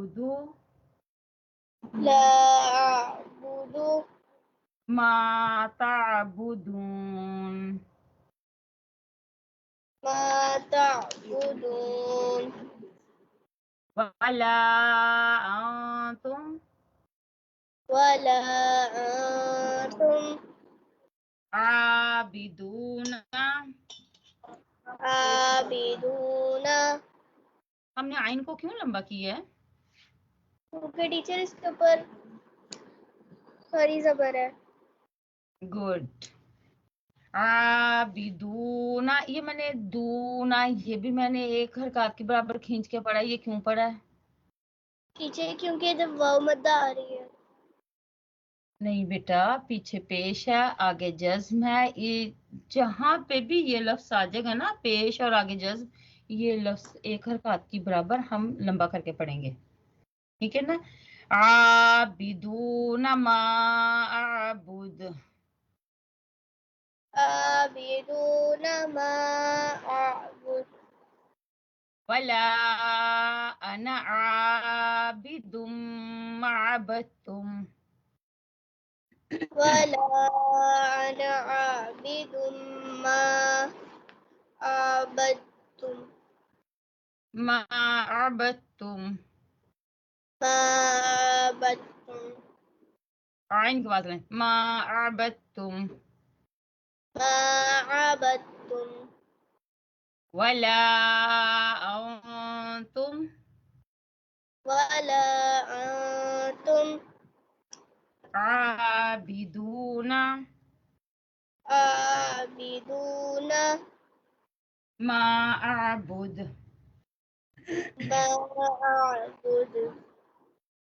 अअबुदु ला अअबुदु मा तअबुदून मा तअबुदून वला अंतुम वला अंतुम आबिदून। आबिदून। हमने आइन को क्यों लंबा किया है? क्योंकि टीचर इसके ऊपर हरी जबर है। गुड। आबिदूना, ये मैंने दूना, ये भी मैंने एक हरकत के बराबर खींच के पढ़ा है, ये क्यों पढ़ा है? टीचर क्योंकि जब वाव मद्दा आ रही है। नहीं बेटा, पीछे पेश है, आगे जज्म है। ये जहां पे भी ये लफ्ज आ जाएगा ना, पेश और आगे जज्म, ये लफ्ज एक हरकत की बराबर हम लंबा करके पढ़ेंगे, ठीक है ना? आबिदूना मा आबुद आबिदून मा अअबुद वला अना आबिदुम मा अबदतुम वला अना आबिदुम मा अबदतुम मा अबदतुम। मा अबदतुम आइन के बाद में मा अबदतुम मा अबदतुम वला अंतुम वला अंतुम आबिदूना आबिदून मा अबुद। मा अअबुद